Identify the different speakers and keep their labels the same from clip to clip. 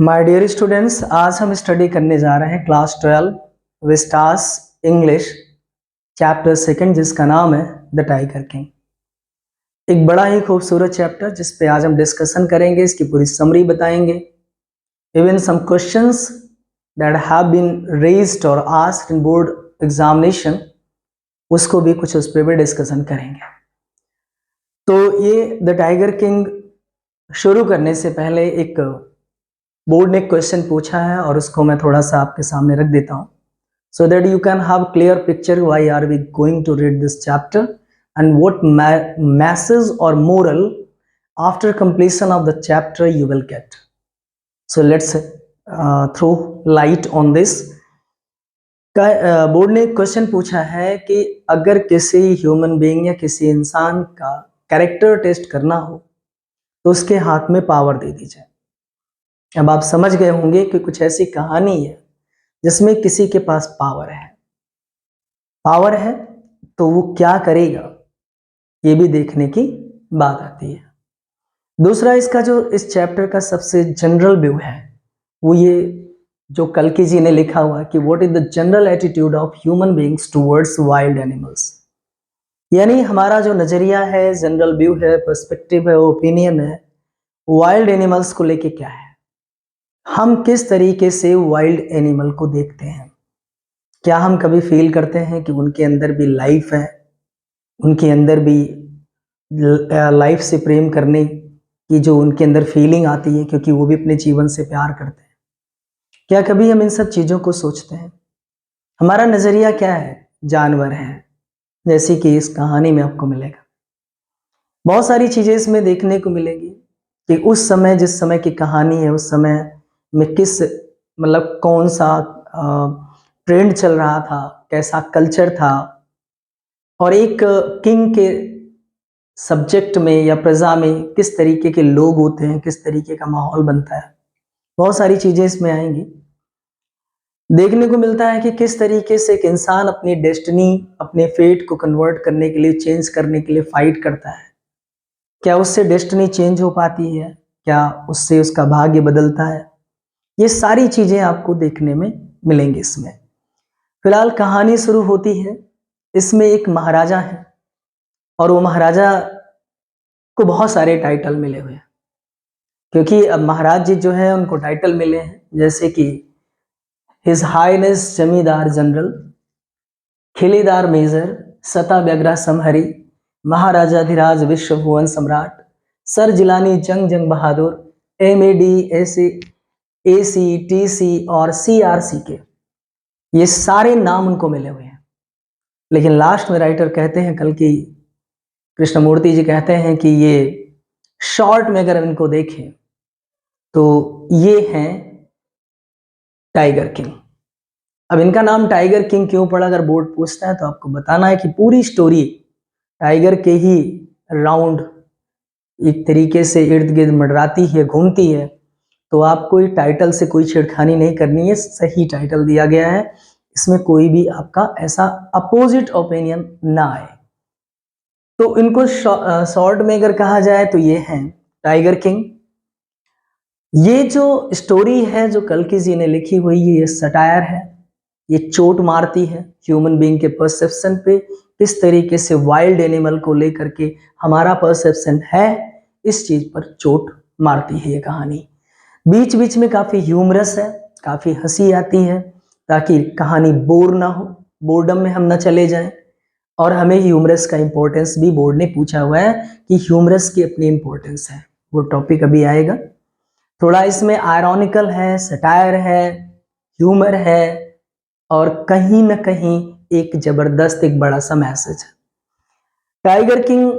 Speaker 1: My dear students, आज हम study करने जा रहे हैं class 12 Vistas English chapter second, जिसका नाम है द टाइगर किंग। एक बड़ा ही खूबसूरत चैप्टर जिस पे आज हम डिस्कशन करेंगे, इसकी पूरी समरी बताएंगे। Even some questions that have been raised और आस्क्ड इन बोर्ड एग्जामिनेशन, उसको भी कुछ उस पर भी डिस्कशन करेंगे। तो ये द टाइगर किंग शुरू करने से पहले एक बोर्ड ने क्वेश्चन पूछा है और उसको मैं थोड़ा सा आपके सामने रख देता हूँ, so that you can have clear picture why are we going to read this chapter and what message or moral after completion of the chapter you will get. So let's throw light on this. Board ने question पूछा है कि अगर किसी human being या किसी इंसान का कैरेक्टर टेस्ट करना हो तो उसके हाथ में पावर दे दी जाए। अब आप समझ गए होंगे कि कुछ ऐसी कहानी है जिसमें किसी के पास पावर है तो वो क्या करेगा, ये भी देखने की बात आती है। दूसरा, इसका जो इस चैप्टर का सबसे जनरल व्यू है वो ये जो कल्कि जी ने लिखा हुआ कि what is the general attitude of human beings towards wild animals, यानी हमारा जो नजरिया है, जनरल व्यू है, पर्सपेक्टिव है, ओपिनियन है, वाइल्ड एनिमल्स को लेके क्या है। हम किस तरीके से वाइल्ड एनिमल को देखते हैं। क्या हम कभी फील करते हैं कि उनके अंदर भी लाइफ है, उनके अंदर भी लाइफ से प्रेम करने की जो उनके अंदर फीलिंग आती है, क्योंकि वो भी अपने जीवन से प्यार करते हैं। क्या कभी हम इन सब चीज़ों को सोचते हैं? हमारा नज़रिया क्या है? जानवर है, जैसे कि इस कहानी में आपको मिलेगा। बहुत सारी चीज़ें इसमें देखने को मिलेगी कि उस समय, जिस समय की कहानी है, उस समय में किस मतलब कौन सा ट्रेंड चल रहा था, कैसा कल्चर था, और एक किंग के सब्जेक्ट में या प्रजा में किस तरीके के लोग होते हैं, किस तरीके का माहौल बनता है। बहुत सारी चीजें इसमें आएंगी। देखने को मिलता है कि किस तरीके से एक इंसान अपनी डेस्टिनी, अपने फेट को कन्वर्ट करने के लिए, चेंज करने के लिए फाइट करता है। क्या उससे डेस्टिनी चेंज हो पाती है? क्या उससे उसका भाग्य बदलता है? ये सारी चीजें आपको देखने में मिलेंगी इसमें। फिलहाल कहानी शुरू होती है। इसमें एक महाराजा है और वो महाराजा को बहुत सारे टाइटल मिले हुए हैं, क्योंकि अब महाराज जी जो है उनको टाइटल मिले हैं, जैसे कि हिज हाइनेस जमींदार जनरल, खिलेदार मेजर, सता व्यग्रा समहरी, महाराजाधिराज विश्व भुवन सम्राट, सर जिलानी जंग बहादुर, MAD, AC, TC और CRC के, ये सारे नाम उनको मिले हुए हैं। लेकिन लास्ट में राइटर कहते हैं, कल की कृष्णमूर्ति जी कहते हैं कि ये शॉर्ट में अगर इनको देखें तो ये हैं टाइगर किंग। अब इनका नाम टाइगर किंग क्यों पड़ा, अगर बोर्ड पूछता है तो आपको बताना है कि पूरी स्टोरी टाइगर के ही राउंड एक तरीके से इर्द गिर्द मंडराती है, घूमती है। तो आपको टाइटल से कोई छेड़खानी नहीं करनी है, सही टाइटल दिया गया है, इसमें कोई भी आपका ऐसा अपोजिट ओपिनियन ना आए। तो इनको शॉर्ट में अगर कहा जाए तो ये हैं टाइगर किंग। ये जो स्टोरी है जो कल्कि जी ने लिखी हुई है, ये सटायर है, ये चोट मारती है ह्यूमन बीइंग के परसेप्शन पे, किस तरीके से वाइल्ड एनिमल को लेकर के हमारा परसेप्शन है, इस चीज पर चोट मारती है ये कहानी। बीच बीच में काफी ह्यूमरस है, काफी हंसी आती है, ताकि कहानी बोर ना हो, बोर्डम में हम ना चले जाएं। और हमें ह्यूमरस का इंपॉर्टेंस भी बोर्ड ने पूछा हुआ है कि ह्यूमरस की अपनी इंपॉर्टेंस है, वो टॉपिक अभी आएगा। थोड़ा इसमें आयरॉनिकल है, सटायर है, ह्यूमर है, और कहीं ना कहीं एक जबरदस्त, एक बड़ा सा मैसेज है। टाइगर किंग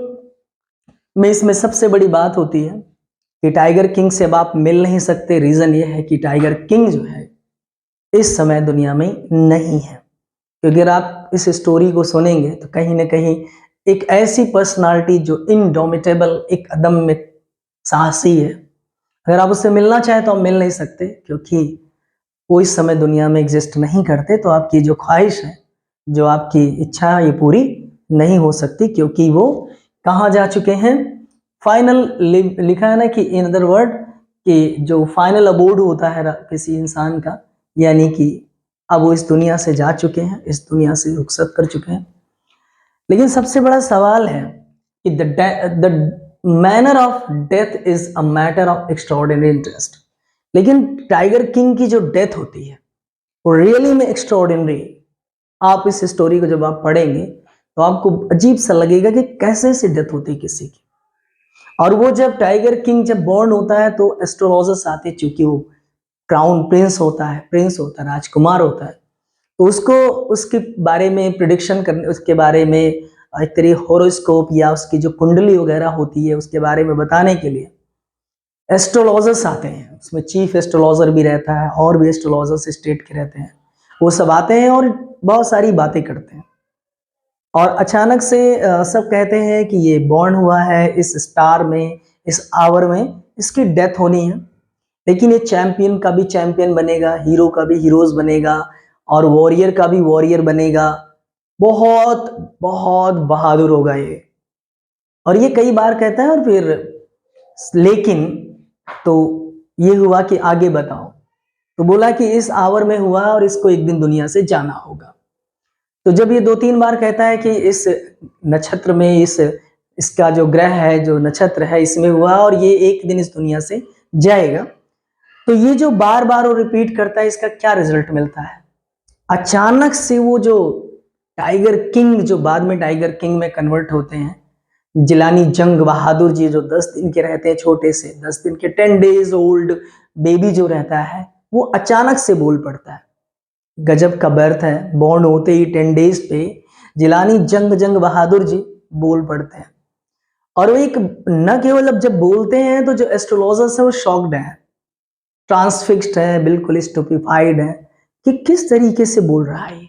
Speaker 1: में इसमें सबसे बड़ी बात होती है कि टाइगर किंग से अब आप मिल नहीं सकते। रीजन ये है कि टाइगर किंग जो है इस समय दुनिया में नहीं है। क्योंकि अगर आप इस स्टोरी को सुनेंगे तो कहीं ना कहीं एक ऐसी पर्सनालिटी जो इनडोमिटेबल, एक अदम्य साहसी है, अगर आप उससे मिलना चाहें तो आप मिल नहीं सकते, क्योंकि वो इस समय दुनिया में एग्जिस्ट नहीं करते। तो आपकी जो ख्वाहिश है, जो आपकी इच्छा, ये पूरी नहीं हो सकती, क्योंकि वो कहाँ जा चुके हैं, फाइनल लिखा है ना कि इन अदर वर्ड कि जो फाइनल अबोर्ड होता है किसी इंसान का, यानी कि अब वो इस दुनिया से जा चुके हैं, इस दुनिया से रुखसत कर चुके हैं। लेकिन सबसे बड़ा सवाल है कि the manner of death is a matter of extraordinary interest. लेकिन टाइगर किंग की जो डेथ होती है वो रियली में एक्स्ट्राऑर्डिनरी है। आप इस स्टोरी को जब आप पढ़ेंगे तो आपको अजीब सा लगेगा कि कैसे से डेथ होती है किसी की। और वो जब टाइगर किंग जब बॉर्न होता है तो एस्ट्रोलॉजर्स आते हैं, चूंकि वो क्राउन प्रिंस होता है, राजकुमार होता है, तो उसको उसके बारे में प्रिडिक्शन करने, उसके बारे में एक तरह होरोस्कोप या उसकी जो कुंडली वगैरह होती है उसके बारे में बताने के लिए एस्ट्रोलॉजर्स आते हैं। उसमें चीफ एस्ट्रोलॉजर भी रहता है और भी एस्ट्रोलॉजर्स स्टेट के रहते हैं। वो सब आते हैं और बहुत सारी बातें करते हैं। और अचानक से सब कहते हैं कि ये बॉर्न हुआ है इस स्टार में, इस आवर में, इसकी डेथ होनी है। लेकिन ये चैंपियन का भी चैंपियन बनेगा, हीरो का भी हीरोज बनेगा और वॉरियर का भी वॉरियर बनेगा। बहुत बहुत बहादुर होगा ये। और ये कई बार कहता है। और फिर लेकिन तो ये हुआ कि आगे बताओ, तो बोला कि इस आवर में हुआ और इसको एक दिन दुनिया से जाना होगा। तो जब ये 2-3 बार कहता है कि इस नक्षत्र में, इसका जो ग्रह है, जो नक्षत्र है, इसमें हुआ और ये एक दिन इस दुनिया से जाएगा, तो ये जो बार बार वो रिपीट करता है, इसका क्या रिजल्ट मिलता है? अचानक से वो जो टाइगर किंग, जो बाद में टाइगर किंग में कन्वर्ट होते हैं, जिलानी जंग बहादुर जी, जो 10 दिन के रहते हैं, छोटे से 10 दिन के 10 डेज ओल्ड बेबी जो रहता है, वो अचानक से बोल पड़ता है। गजब का बर्थ है। बॉर्न होते ही 10 डेज पे जिलानी जंग बहादुर जी बोल पड़ते हैं। और वो एक न केवल अब जब बोलते हैं तो जो एस्ट्रोलॉजर्स है वो शॉक्ड है, ट्रांसफिक्स्ड है, बिल्कुल स्टूपिफाइड है कि किस तरीके से बोल रहा है।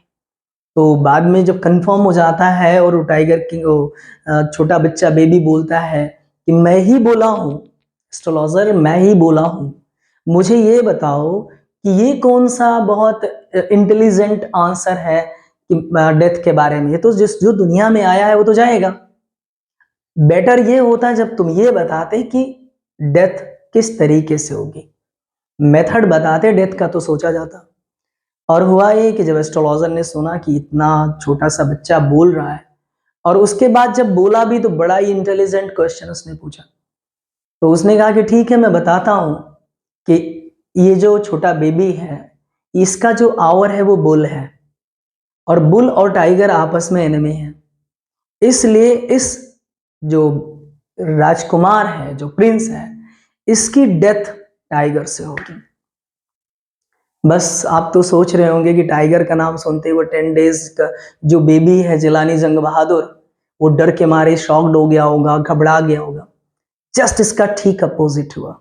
Speaker 1: तो बाद में जब कंफर्म हो जाता है और वो टाइगर किंग, छोटा बच्चा बेबी बोलता है कि मैं ही बोला हूँ, एस्ट्रोलॉजर मैं ही बोला हूँ, मुझे ये बताओ कि ये कौन सा बहुत इंटेलिजेंट आंसर है कि डेथ के बारे में। ये तो जो दुनिया में आया है वो तो जाएगा। बेटर ये होता जब तुम ये बताते कि डेथ किस तरीके से होगी, मेथड बताते डेथ का तो सोचा जाता। और हुआ ये कि जब एस्ट्रोलॉजर ने सुना कि इतना छोटा सा बच्चा बोल रहा है, और उसके बाद जब बोला भी तो बड़ा ही इंटेलिजेंट क्वेश्चन उसने पूछा। तो उसने कहा कि ठीक है, मैं बताता हूं कि ये जो छोटा बेबी है, इसका जो आवर है वो बुल है, और बुल और टाइगर आपस में एनिमी है। इसलिए इस जो राजकुमार है, जो प्रिंस है, इसकी डेथ टाइगर से होगी। बस आप तो सोच रहे होंगे कि टाइगर का नाम सुनते हुए 10 डेज का जो बेबी है जिलानी जंग बहादुर, वो डर के मारे शॉक्ड हो गया होगा, घबरा गया होगा। जस्ट इसका ठीक अपोजिट हुआ।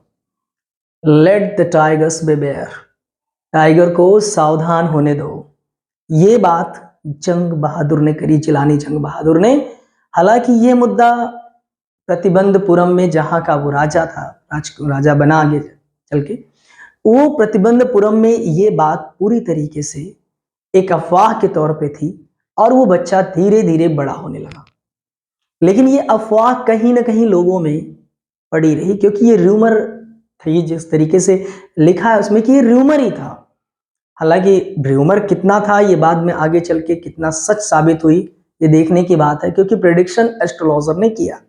Speaker 1: Let the tigers be bear, tiger को सावधान होने दो। ये बात जंग बहादुर ने करी, जिलानी जंग बहादुर ने। हालांकि ये मुद्दा प्रतिबंधपुरम में, जहां का वो राजा था, राजा बना आगे चल के, वो प्रतिबंधपुरम में ये बात पूरी तरीके से एक अफवाह के तौर पे थी, और वो बच्चा धीरे धीरे बड़ा होने लगा। लेकिन ये अफवाह कहीं ना कहीं लोगों में पड़ी रही, क्योंकि ये रूमर थी। जिस तरीके से लिखा है उसमें कि ये रूमर ही था। हालांकि रूमर कितना था ये बाद में आगे चल के कितना सच साबित हुई, ये देखने की बात है। क्योंकि प्रेडिक्शन एस्ट्रोलॉजर ने किया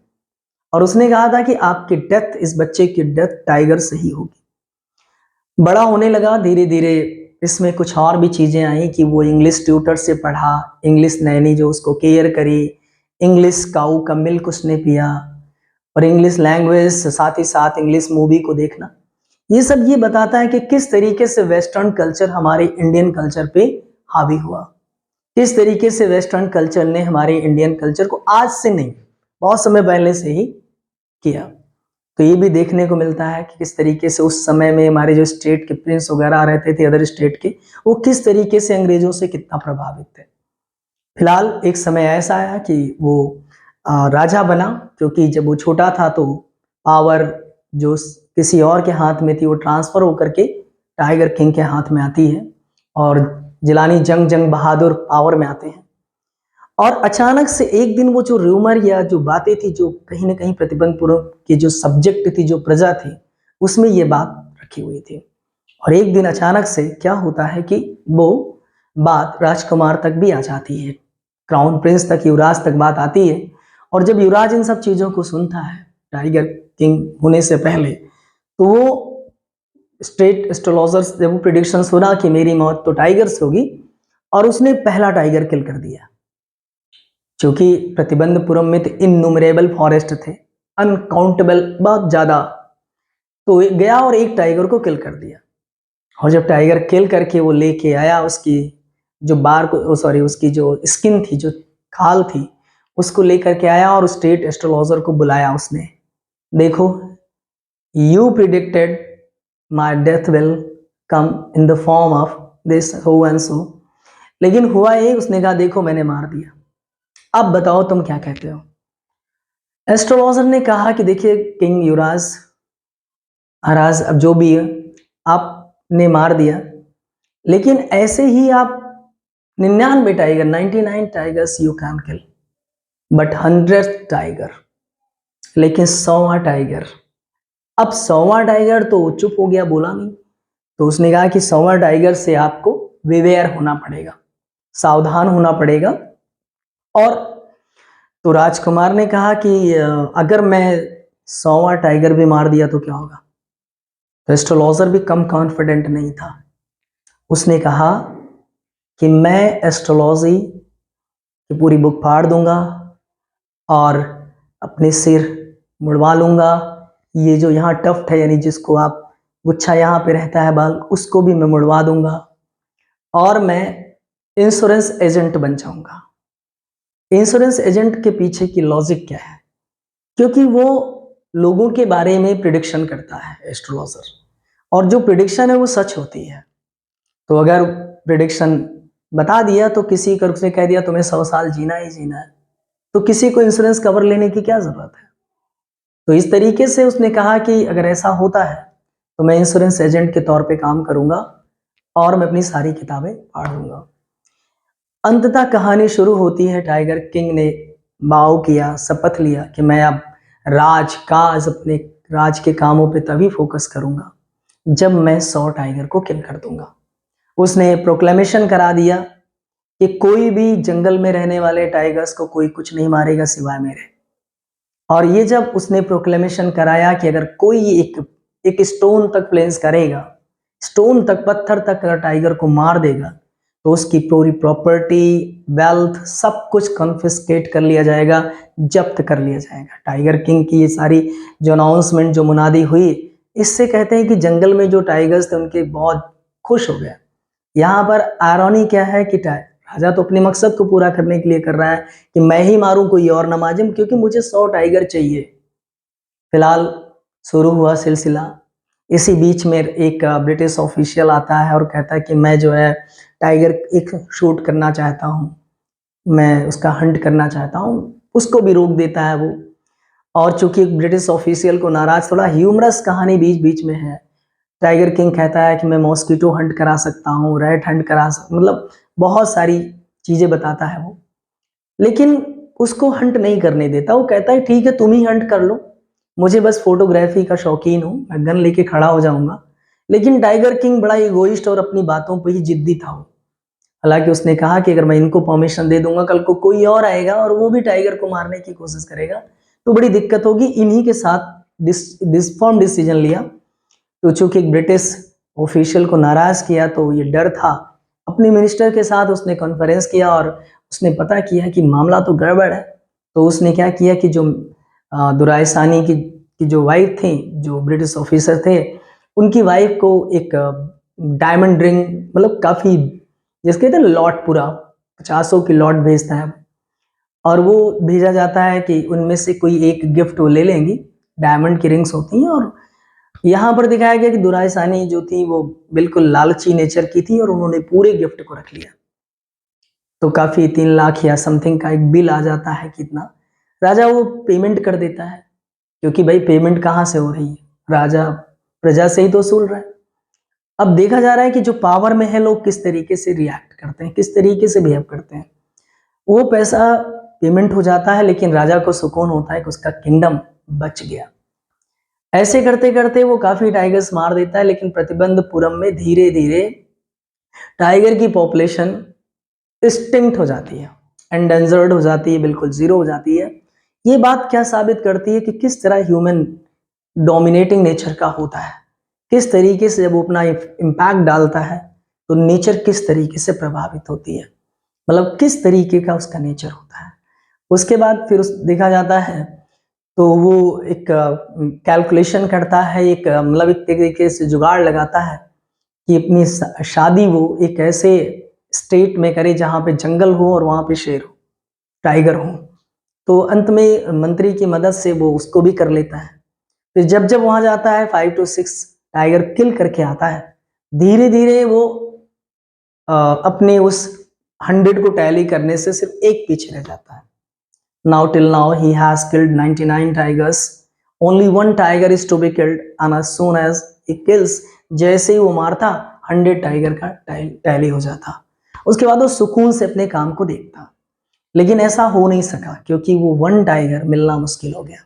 Speaker 1: और उसने कहा था कि आपकी डेथ, इस बच्चे की डेथ टाइगर से ही होगी। बड़ा होने लगा धीरे धीरे। इसमें कुछ और भी चीजें आई कि वो इंग्लिश ट्यूटर से पढ़ा, इंग्लिश नैनी जो उसको केयर करी, इंग्लिश काऊ का मिल्क उसने पिया, और इंग्लिश लैंग्वेज, साथ ही साथ इंग्लिश मूवी को देखना। ये सब ये बताता है कि किस तरीके से वेस्टर्न कल्चर हमारे इंडियन कल्चर पे हावी हुआ, किस तरीके से वेस्टर्न कल्चर ने हमारे इंडियन कल्चर को आज से नहीं, बहुत समय पहले से ही किया। तो ये भी देखने को मिलता है कि किस तरीके से उस समय में हमारे जो स्टेट के प्रिंस वगैरह रहते थे, अदर स्टेट के, वो किस तरीके से अंग्रेजों से कितना प्रभावित थे। फिलहाल एक समय ऐसा आया कि वो राजा बना, क्योंकि जब वो छोटा था तो पावर जो किसी और के हाथ में थी वो ट्रांसफर होकर के टाइगर किंग के हाथ में आती है, और जिलानी जंग बहादुर पावर में आते हैं। और अचानक से एक दिन वो जो रूमर या जो बातें थी, जो कहीं ना कहीं प्रतिबंधपुर की जो सब्जेक्ट थी, जो प्रजा थी, उसमें ये बात रखी हुई थी। और एक दिन अचानक से क्या होता है कि वो बात राजकुमार तक भी आ जाती है, क्राउन प्रिंस तक, युवराज तक बात आती है। और जब युवराज इन सब चीज़ों को सुनता है टाइगर किंग होने से पहले, तो वो स्टेट एस्ट्रोलॉजर्स जब वो प्रिडिक्शन सुना कि मेरी मौत तो टाइगर से होगी, और उसने पहला टाइगर किल कर दिया। क्योंकि प्रतिबंधपुरम में तो इननुमरेबल फॉरेस्ट थे, अनकाउंटेबल, बहुत ज़्यादा, तो गया और एक टाइगर को किल कर दिया। और जब टाइगर किल करके वो लेके आया, उसकी जो बार को, सॉरी, उसकी जो स्किन थी, जो खाल थी, उसको लेकर के आया और स्टेट एस्ट्रोलॉजर को बुलाया उसने। देखो, you predicted my death will come in the form of this हो एंड सो, लेकिन हुआ ये, उसने कहा देखो मैंने मार दिया, अब बताओ तुम क्या कहते हो। एस्ट्रोलॉजर ने कहा कि देखिए किंग युवराज, महाराज, अब जो भी है आपने मार दिया, लेकिन ऐसे ही आप 99 tiger, 99 tigers you can kill, but 100 tiger, लेकिन 100वां टाइगर, अब 100वां टाइगर तो चुप हो गया, बोला नहीं। तो उसने कहा कि 100वां टाइगर से आपको विवेयर होना पड़ेगा, सावधान होना पड़ेगा। और तो राजकुमार ने कहा कि अगर मैं 100वां टाइगर भी मार दिया तो क्या होगा। तो एस्ट्रोलॉजर भी कम कॉन्फिडेंट नहीं था, उसने कहा कि मैं एस्ट्रोलॉजी की पूरी बुक फाड़ दूंगा और अपने सिर मुड़वा लूंगा, ये जो यहाँ टफ्ट है, यानी जिसको आप गुच्छा यहाँ पे रहता है बाल, उसको भी मैं मुड़वा दूंगा, और मैं इंश्योरेंस एजेंट बन जाऊंगा। इंश्योरेंस एजेंट के पीछे की लॉजिक क्या है, क्योंकि वो लोगों के बारे में प्रिडिक्शन करता है एस्ट्रोलॉजर, और जो प्रिडिक्शन है वो सच होती है। तो अगर प्रिडिक्शन बता दिया तो किसी का, उसने कह दिया तुम्हें 100 साल जीना ही जीना है, तो किसी को इंश्योरेंस कवर लेने की क्या जरूरत है। तो इस तरीके से उसने कहा कि अगर ऐसा होता है तो मैं इंश्योरेंस एजेंट के तौर पे काम करूंगा और मैं अपनी सारी किताबें फाड़ दूंगा। अंततः कहानी शुरू होती है, टाइगर किंग ने वाव किया, शपथ लिया कि मैं अब राज अपने राज के कामों पे तभी फोकस करूंगा जब मैं 100 टाइगर को किल कर दूंगा। उसने प्रोक्लेमेशन करा दिया कि कोई भी जंगल में रहने वाले टाइगर्स को कोई कुछ नहीं मारेगा सिवाय मेरे। और ये जब उसने प्रोक्लेमेशन कराया कि अगर कोई एक स्टोन तक प्लेस करेगा, स्टोन तक, पत्थर तक अगर टाइगर को मार देगा, तो उसकी पूरी प्रॉपर्टी, वेल्थ, सब कुछ कॉन्फिस्केट कर लिया जाएगा, जब्त कर लिया जाएगा। टाइगर किंग की ये सारी जो अनाउंसमेंट, जो मुनादी हुई, इससे कहते हैं कि जंगल में जो टाइगर्स थे उनके बहुत खुश हो गए। यहाँ पर आयरनी क्या है कि राजा तो अपने मकसद को पूरा करने के लिए कर रहा है कि मैं ही मारूं, कोई और ना मारे, क्योंकि मुझे 100 टाइगर चाहिए। फिलहाल शुरू हुआ सिलसिला। इसी बीच में एक ब्रिटिश ऑफिशियल आता है और कहता है कि मैं जो है टाइगर एक शूट करना चाहता हूँ, मैं उसका हंट करना चाहता हूँ, उसको भी रोक देता है वो। और चूंकि ब्रिटिश ऑफिशियल को नाराज, थोड़ा ह्यूमरस कहानी बीच बीच में है। टाइगर किंग कहता है कि मैं मॉस्किटो हंट करा सकता हूँ, रैट हंट करा सकता, मतलब बहुत सारी चीजें बताता है वो, लेकिन उसको हंट नहीं करने देता। वो कहता है ठीक है तुम ही हंट कर लो, मुझे बस फोटोग्राफी का शौकीन हूँ, मैं गन लेके खड़ा हो जाऊंगा। लेकिन टाइगर किंग बड़ा इगोइस्ट और अपनी बातों पे ही जिद्दी था वो। हालांकि उसने कहा कि अगर मैं इनको परमिशन दे दूंगा, कल को कोई और आएगा और वो भी टाइगर को मारने की कोशिश करेगा तो बड़ी दिक्कत होगी। इन्हीं के साथ डिस्फॉर्म डिसीजन लिया। तो चूंकि एक ब्रिटिश ऑफिशियल को नाराज किया, तो ये डर था, अपने मिनिस्टर के साथ उसने कॉन्फ्रेंस किया और उसने पता किया कि मामला तो गड़बड़ है। तो उसने क्या किया कि जो दुरायसानी की जो वाइफ थी, जो ब्रिटिश ऑफिसर थे, उनकी वाइफ को एक डायमंड रिंग, मतलब काफ़ी, जिसके कहते हैं लॉट, पूरा 50 की लॉट भेजता है, और वो भेजा जाता है कि उनमें से कोई एक गिफ्ट वो ले लेंगी। डायमंड की रिंग्स होती हैं। और यहाँ पर दिखाया गया कि दुरायसानी जो थी वो बिल्कुल लालची नेचर की थी और उन्होंने पूरे गिफ्ट को रख लिया। तो काफी 3 लाख या समथिंग का एक बिल आ जाता है, कितना राजा वो पेमेंट कर देता है, क्योंकि भाई पेमेंट कहाँ से हो रही है, राजा प्रजा से ही तो वसूल रहा है। अब देखा जा रहा है कि जो पावर में है लोग किस तरीके से रिएक्ट करते हैं, किस तरीके से बिहेव करते हैं। वो पैसा पेमेंट हो जाता है, लेकिन राजा को सुकून होता है कि उसका किंगडम बच गया। ऐसे करते करते वो काफी टाइगर्स मार देता है, लेकिन प्रतिबंधपुरम में धीरे धीरे टाइगर की पॉपुलेशन एक्सटिंक्ट हो जाती है, एंडेंजर्ड हो जाती है, बिल्कुल जीरो हो जाती है। ये बात क्या साबित करती है कि किस तरह ह्यूमन डोमिनेटिंग नेचर का होता है, किस तरीके से जब वो अपना इम्पैक्ट डालता है तो नेचर किस तरीके से प्रभावित होती है, मतलब किस तरीके का उसका नेचर होता है। उसके बाद फिर उस देखा जाता है तो वो एक कैलकुलेशन करता है, एक मतलब एक तरीके से जुगाड़ लगाता है कि अपनी शादी वो एक ऐसे स्टेट में करे जहाँ पे जंगल हो और वहाँ पे शेर हो, टाइगर हो। तो अंत में मंत्री की मदद से वो उसको भी कर लेता है। फिर जब जब वहां जाता है 5 to 6 टाइगर किल करके आता है, धीरे धीरे वो अपने उस 100 को टैली करने से सिर्फ एक पीछे रह जाता है। Now till now he has killed 99 tigers, only one tiger is to be killed, and as soon as he kills, जैसे ही वो मारता 100 टाइगर का टैली हो जाता। उसके बाद वो सुकून से अपने काम को देखता। लेकिन ऐसा हो नहीं सका क्योंकि वो वन टाइगर मिलना मुश्किल हो गया।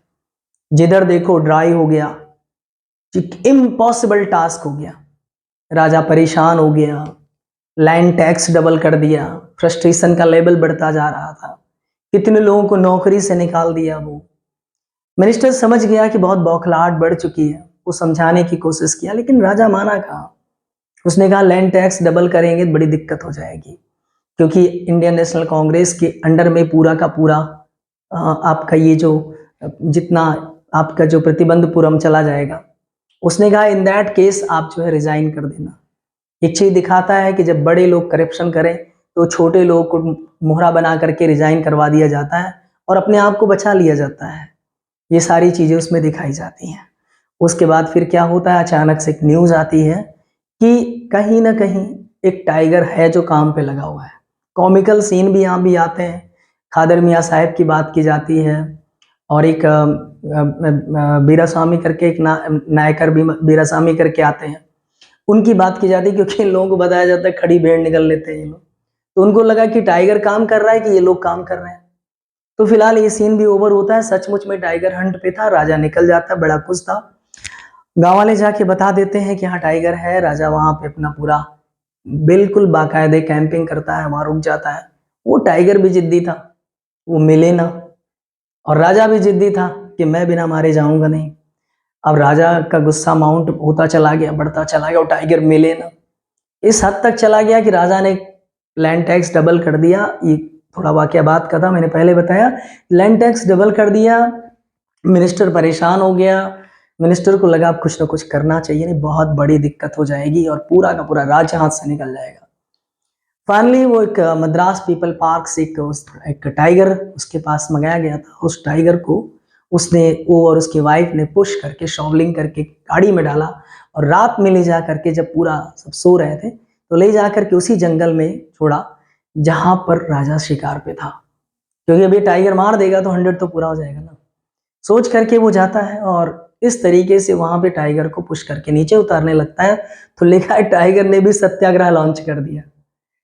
Speaker 1: जिधर देखो ड्राई हो गया, इम्पॉसिबल टास्क हो गया। राजा परेशान हो गया, लैंड टैक्स डबल कर दिया, फ्रस्ट्रेशन का लेवल बढ़ता जा रहा था, कितने लोगों को नौकरी से निकाल दिया। वो मिनिस्टर समझ गया कि बहुत बौखलाहट बढ़ चुकी है, वो समझाने की कोशिश किया, लेकिन राजा माना कहा। उसने कहा लैंड टैक्स डबल करेंगे तो बड़ी दिक्कत हो जाएगी, क्योंकि इंडियन नेशनल कांग्रेस के अंडर में पूरा का पूरा आपका ये जो जितना आपका जो प्रतिबंधपुरम चला जाएगा। उसने कहा इन दैट केस आप जो है रिजाइन कर देना। एक चीज दिखाता है कि जब बड़े लोग करप्शन करें तो छोटे लोग को मोहरा बना करके रिजाइन करवा दिया जाता है और अपने आप को बचा लिया जाता है। ये सारी चीजें उसमें दिखाई जाती हैं। उसके बाद फिर क्या होता है, अचानक से एक न्यूज आती है कि कहीं ना कहीं एक टाइगर है जो काम पे लगा हुआ है। कॉमिकल सीन भी यहाँ भी आते हैं। खादर मियाँ साहब की बात की जाती है और एक बीरास्वामी करके एक नायकर भी बीरास्वामी करके आते हैं, उनकी बात की जाती है, क्योंकि इन लोगों को बताया जाता है खड़ी भेड़ निकल लेते हैं ये लोग। तो उनको लगा कि टाइगर काम कर रहा है कि ये लोग काम कर रहे हैं। तो फिलहाल ये सीन भी ओवर होता है। सचमुच में टाइगर हंट पे था, राजा निकल जाता है, बड़ा खुश था। गांव वाले जाके बता देते हैं कि हाँ टाइगर है। राजा वहां पे अपना पूरा बिल्कुल बाकायदे कैंपिंग करता है, वहां रुक जाता है। वो टाइगर भी जिद्दी था, वो मिले ना, और राजा भी जिद्दी था कि मैं बिना मारे जाऊंगा नहीं। अब राजा का गुस्सा माउंट होता चला गया, बढ़ता चला गया, और टाइगर मिले ना। इस हद तक चला गया कि राजा ने लैंड टैक्स डबल कर दिया। ये थोड़ा वाकया बात का था, मैंने पहले बताया। लैंड टैक्स डबल कर दिया, मिनिस्टर परेशान हो गया। मिनिस्टर को लगा अब कुछ ना कुछ करना चाहिए, नहीं बहुत बड़ी दिक्कत हो जाएगी और पूरा का पूरा राज्य हाथ से निकल जाएगा। फाइनली वो एक मद्रास पीपल पार्क से एक टाइगर उसके पास मंगाया गया था। उस टाइगर को उसने, वो और उसकी वाइफ ने पुश करके शॉवलिंग करके गाड़ी में डाला और रात में ले जा करके, जब पूरा सब सो रहे थे, तो ले जा करके उसी जंगल में छोड़ा जहां पर राजा शिकार पे था। क्योंकि अभी टाइगर मार देगा तो 100 तो पूरा हो जाएगा ना। सोच करके वो जाता है और इस तरीके से वहां पे टाइगर को पुश करके नीचे उतारने लगता है। तो लिखा है टाइगर ने भी सत्याग्रह लॉन्च कर दिया।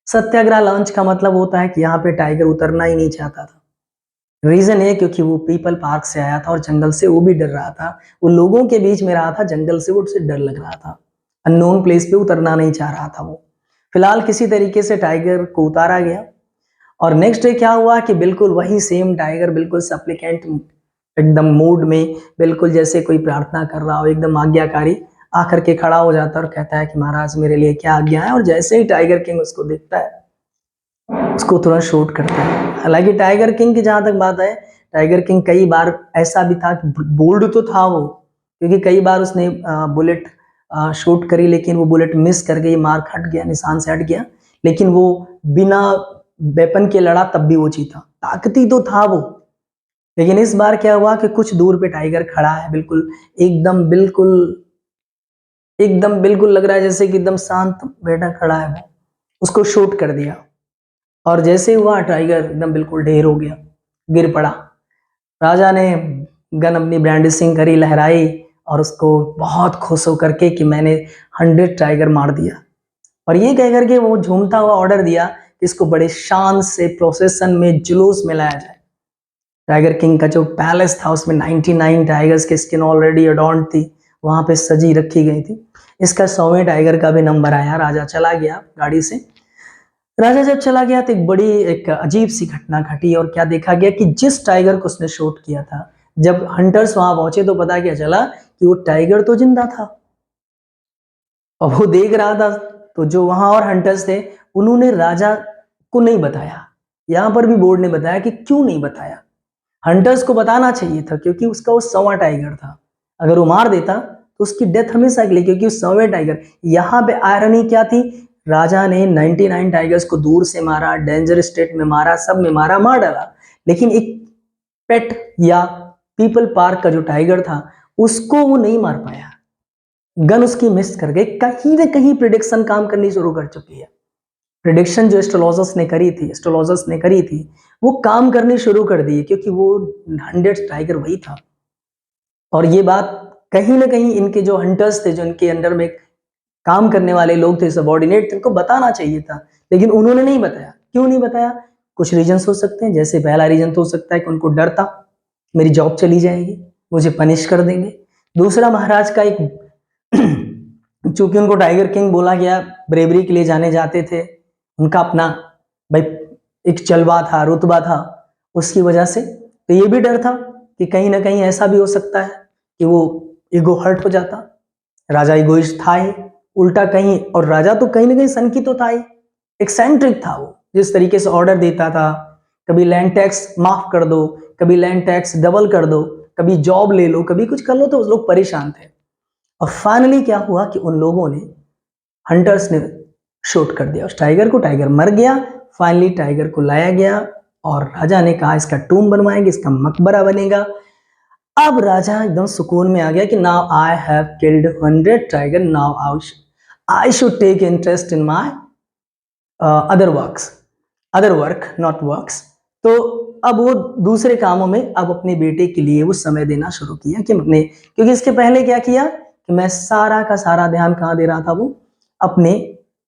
Speaker 1: सत्याग्रह लॉन्च का मतलब होता है कि यहाँ पे टाइगर उतरना ही नहीं चाहता था। रीजन है क्योंकि वो पीपल पार्क से आया था और जंगल से वो भी डर रहा था। वो लोगों के बीच में रहा था, जंगल से वो उसे डर लग रहा था। अननोन प्लेस पे उतरना नहीं चाह रहा था वो। फिलहाल किसी तरीके से टाइगर को उतारा गया और नेक्स्ट डे क्या हुआ कि बिल्कुल वही सेम टाइगर, बिल्कुल सप्लिकेंट एकदम मूड में, बिल्कुल जैसे कोई प्रार्थना कर रहा हो, एकदम आज्ञाकारी आकर के खड़ा हो जाता है और कहता है कि महाराज मेरे लिए क्या आज्ञा है। और जैसे ही टाइगर किंग उसको देखता है, उसको तुरंत शूट करता है। हालांकि टाइगर किंग की जहां तक बात है, टाइगर किंग कई बार ऐसा भी था कि बोल्ड तो था वो, क्योंकि कई बार उसने बुलेट शूट करी, लेकिन वो बुलेट मिस कर गई, मार्क हट गया, निशान से हट गया। लेकिन वो बिना वेपन के लड़ा तब भी वो जीता, ताकती तो था वो। लेकिन इस बार क्या हुआ कि कुछ दूर पे टाइगर खड़ा है, बिल्कुल एकदम बिल्कुल एकदम बिल्कुल लग रहा है जैसे कि एकदम शांत बैठा खड़ा है वो। उसको शूट कर दिया और जैसे ही हुआ टाइगर एकदम बिल्कुल ढेर हो गया, गिर पड़ा। राजा ने गन अपनी ब्रांडिशिंग करी, लहराई और उसको बहुत खुश होकर के कि मैंने 100 टाइगर मार दिया। और ये कह करके वो झूमता हुआ ऑर्डर दिया कि इसको बड़े शान से प्रोसेशन में जुलूस में लाया जाए। टाइगर किंग का जो पैलेस था उसमें 99 टाइगर्स की स्किन ऑलरेडी अडॉर्न्ड थी, वहां पे सजी रखी गई थी। इसका 100वें टाइगर का भी नंबर आया, राजा चला गया गाड़ी से। राजा जब चला गया तो एक अजीब सी घटना घटी, और क्या देखा गया कि जिस टाइगर को उसने शूट किया था, जब हंटर्स वहां पहुंचे तो पता क्या चला कि वो टाइगर तो जिंदा था। और वो देख रहा था, तो जो वहां और हंटर्स थे उन्होंने राजा को नहीं बताया। यहां पर भी बोर्ड ने बताया कि क्यों नहीं बताया। हंटर्स को बताना चाहिए था, क्योंकि उसका वो 100वां टाइगर था। अगर वो मार देता तो उसकी डेथ हमेशा के लिए, क्योंकि वो 100वें टाइगर। यहाँ पे आयरनी क्या थी, राजा ने 99 टाइगर्स को दूर से मारा, डेंजर स्टेट में मारा, सब में मारा, मार डाला, लेकिन एक पेट या पीपल पार्क का जो टाइगर था उसको वो नहीं मार पाया। गन उसकी मिस कर गई। कहीं ना कहीं प्रिडिक्शन काम करनी शुरू कर चुकी है। प्रिडिक्शन जो एस्ट्रोलॉजर्स ने करी थी वो काम करनी शुरू कर दी, क्योंकि वो 100 टाइगर वही था। और ये बात कहीं ना कहीं इनके जो हंटर्स थे, जो इनके अंडर में काम करने वाले लोग थे, सबॉर्डिनेट थे, उनको बताना चाहिए था, लेकिन उन्होंने नहीं बताया। क्यों नहीं बताया? कुछ रीजन हो सकते हैं। जैसे पहला रीजन तो हो सकता है कि उनको डर था मेरी जॉब चली जाएगी, मुझे पनिश कर देंगे। दूसरा, महाराज का एक चूंकि उनको टाइगर किंग बोला गया, ब्रेवरी के लिए जाने जाते थे, उनका अपना भाई एक जलवा था, रुतबा था, उसकी वजह से। तो ये भी डर था कि कहीं ना कहीं ऐसा भी हो सकता है कि वो ईगो हर्ट हो जाता। राजा इगोइस्ट था ही उल्टा कहीं, और राजा तो कहीं ना कहीं सन की तो था ही, एक्सेंट्रिक था वो। जिस तरीके से ऑर्डर देता था, कभी लैंड टैक्स माफ कर दो, कभी लैंड टैक्स डबल कर दो, कभी जॉब ले लो, कभी कुछ कर लो, तो उस लोग परेशान थे। और फाइनली क्या हुआ कि उन लोगों ने, हंटर्स ने शूट कर दिया उस टाइगर को। टाइगर मर गया। फाइनली टाइगर को लाया गया और राजा ने कहा इसका टूम बनवाएंगे, इसका मकबरा बनेगा। अब राजा एकदम सुकून में आ गया कि now I have killed 100 tiger, now I should take interest in my other work not works. तो अब वो दूसरे कामों में अब अपने बेटे के लिए वो समय देना शुरू किया कि अपने, क्योंकि इसके पहले क्या किया कि मैं सारा का सारा ध्यान कहाँ दे रहा था, वो अपने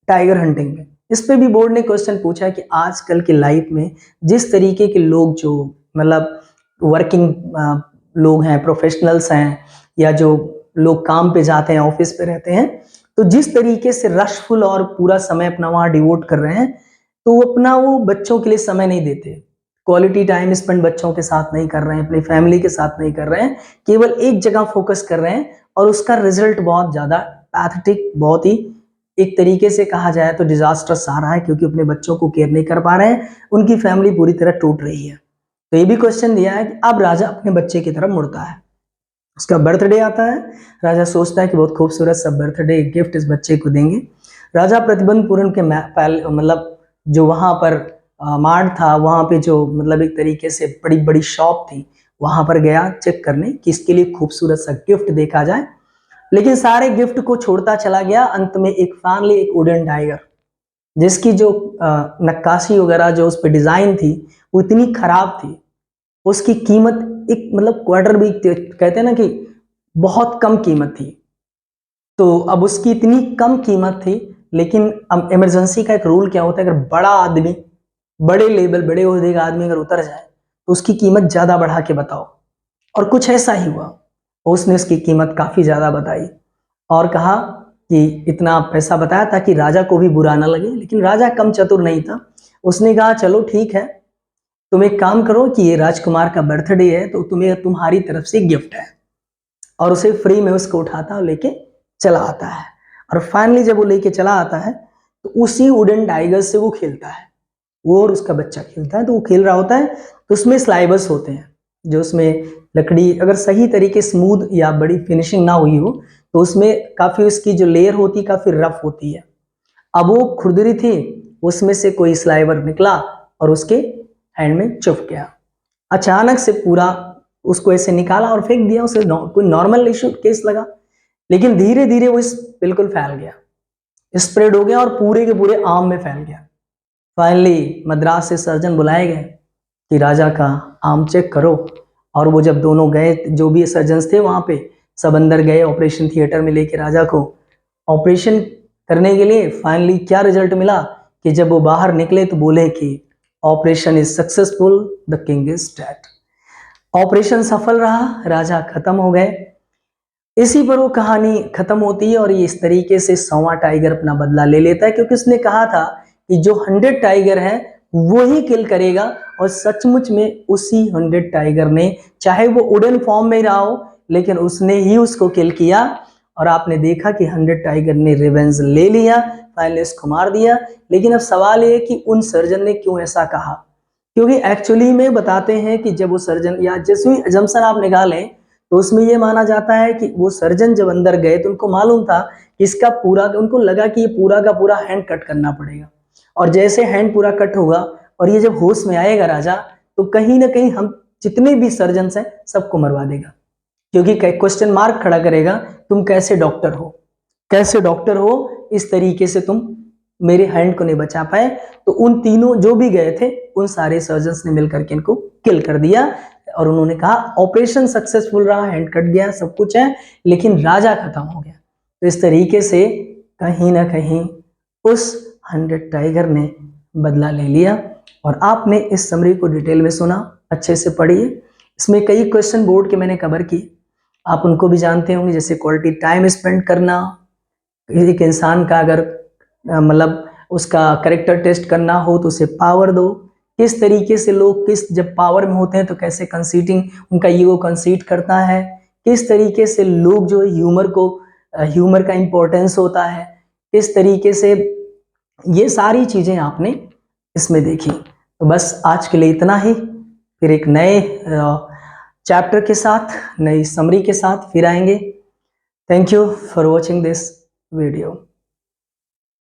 Speaker 1: टाइगर हंटिंग में। इस पे भी बोर्ड ने क्वेश्चन पूछा कि आजकल की लाइफ में जिस तरीके के लोग, जो मतलब वर्किंग लोग हैं, प्रोफेशनल्स हैं, या जो लोग काम पे जाते हैं, ऑफिस पे रहते हैं, तो जिस तरीके से रशफुल और पूरा समय अपना वहां डिवोट कर रहे हैं, तो वो अपना वो बच्चों के लिए समय नहीं देते। क्वालिटी टाइम स्पेंड बच्चों के साथ नहीं कर रहे हैं, अपनी फैमिली के साथ नहीं कर रहे हैं, केवल एक जगह फोकस कर रहे हैं। और उसका रिजल्ट बहुत ज्यादा पैथेटिक, बहुत ही एक तरीके से कहा जाए तो डिजास्टर्स आ रहा है, क्योंकि अपने बच्चों को केयर नहीं कर पा रहे हैं, उनकी फैमिली पूरी तरह टूट रही है। तो ये भी क्वेश्चन दिया है कि अब राजा अपने बच्चे की तरफ मुड़ता है, उसका बर्थडे आता है। राजा सोचता है कि बहुत खूबसूरत सा बर्थडे गिफ्ट इस बच्चे को देंगे। राजा प्रतिबंध पूर्ण के मतलब जो वहां पर मार्ट था, वहां पे जो मतलब एक तरीके से बड़ी बड़ी शॉप थी, वहां पर गया चेक करने कि इसके लिए खूबसूरत सा गिफ्ट देखा जाए। लेकिन सारे गिफ्ट को छोड़ता चला गया। अंत में एक फाइनली एक वुडन टाइगर, जिसकी जो नक्काशी वगैरह जो उस पर डिजाइन थी वो इतनी खराब थी, उसकी कीमत एक मतलब क्वार्टर भी कहते हैं ना कि बहुत कम कीमत थी। तो अब उसकी इतनी कम कीमत थी, लेकिन अब इमरजेंसी का एक रूल क्या होता है, अगर बड़ा आदमी, बड़े लेवल, बड़े ओहदे का आदमी अगर उतर जाए तो उसकी कीमत ज्यादा बढ़ा के बताओ। और कुछ ऐसा ही हुआ, उसने उसकी कीमत काफी ज्यादा बताई और कहा कि इतना पैसा बताया ताकि राजा को भी बुरा ना लगे। लेकिन राजा कम चतुर नहीं था, उसने कहा चलो ठीक है, तुम एक काम करो कि ये राजकुमार का बर्थडे है, तो तुम्हें तुम्हारी तरफ से गिफ्ट है। और उसे फ्री में उसको उठाता और लेके चला आता है। और फाइनली जब वो लेके चला आता है तो उसी वुडन टाइगर से वो खेलता है, वो और उसका बच्चा खेलता है। तो वो खेल रहा होता है, तो उसमें स्लाइबर्स होते हैं, जो उसमें लकड़ी अगर सही तरीके स्मूथ या बड़ी फिनिशिंग ना हुई हो तो उसमें काफी उसकी जो लेयर होती है काफी रफ होती है। अब वो खुरदरी थी, उसमें से कोई स्लाइबर निकला और उसके हैंड में चुभ गया। अचानक से पूरा उसको ऐसे निकाला और फेंक दिया, उसे कोई नॉर्मल इशू केस लगा, लेकिन धीरे धीरे वो इस बिल्कुल फैल गया, स्प्रेड हो गया और पूरे के पूरे आम में फैल गया। फाइनली मद्रास से सर्जन बुलाए गए कि राजा का आम चेक करो। और वो जब दोनों गए, जो भी सर्जन थे वहां पे, सब अंदर गए ऑपरेशन थिएटर में लेके राजा को ऑपरेशन करने के लिए। फाइनली क्या रिजल्ट मिला कि जब वो बाहर निकले तो बोले कि operation is successful, the king is dead. Operation सफल रहा, राजा खत्म हो गए। इसी पर वो कहानी खत्म होती है और ये इस तरीके से 100वां टाइगर अपना बदला ले लेता है, क्योंकि उसने कहा था कि जो 100 टाइगर है वो ही किल करेगा, और सचमुच में उसी 100 टाइगर ने, चाहे वो वुडन फॉर्म में रहा हो, लेकिन उसने ही उसको किल किया। और आपने देखा कि 100 टाइगर ने रिवेंज ले लिया, फाइनली उसको मार दिया। लेकिन अब सवाल ये है कि उन सर्जन ने क्यों ऐसा कहा, क्योंकि एक्चुअली में बताते हैं कि जब वो सर्जन, या जैसे ही एजम्पशन आप निकालें, तो उसमें ये माना जाता है कि वो सर्जन जब अंदर गए तो उनको मालूम था कि इसका पूरा, उनको लगा कि ये पूरा का पूरा हैंड कट करना पड़ेगा, और जैसे हैंड पूरा कट होगा और ये जब होश में आएगा राजा, तो कहीं ना कहीं हम जितने भी सर्जन हैं सबको मरवा देगा, क्योंकि क्वेश्चन मार्क खड़ा करेगा, तुम कैसे डॉक्टर हो, कैसे डॉक्टर हो, इस तरीके से तुम मेरे हैंड को नहीं बचा पाए। तो उन तीनों जो भी गए थे, उन सारे सर्जन्स ने मिलकर के इनको किल कर दिया, और उन्होंने कहा ऑपरेशन सक्सेसफुल रहा, हैंड कट गया, सब कुछ है, लेकिन राजा खत्म हो गया। तो इस तरीके से कहीं ना कहीं उस 100 टाइगर ने बदला ले लिया। और आपने इस समरी को डिटेल में सुना, अच्छे से पढ़िए। इसमें कई क्वेश्चन बोर्ड के मैंने कवर किए, आप उनको भी जानते होंगे, जैसे क्वालिटी टाइम स्पेंड करना, एक इंसान का अगर मतलब उसका करेक्टर टेस्ट करना हो तो उसे पावर दो, किस तरीके से लोग किस जब पावर में होते हैं तो कैसे कंसीटिंग, उनका ईगो कंसीट करता है, किस तरीके से लोग जो ह्यूमर को, ह्यूमर का इंपॉर्टेंस होता है, किस तरीके से, ये सारी चीजें आपने इसमें देखी। तो बस आज के लिए इतना ही, फिर एक नए चैप्टर के साथ, नई समरी के साथ फिर आएंगे। Thank you for watching this video.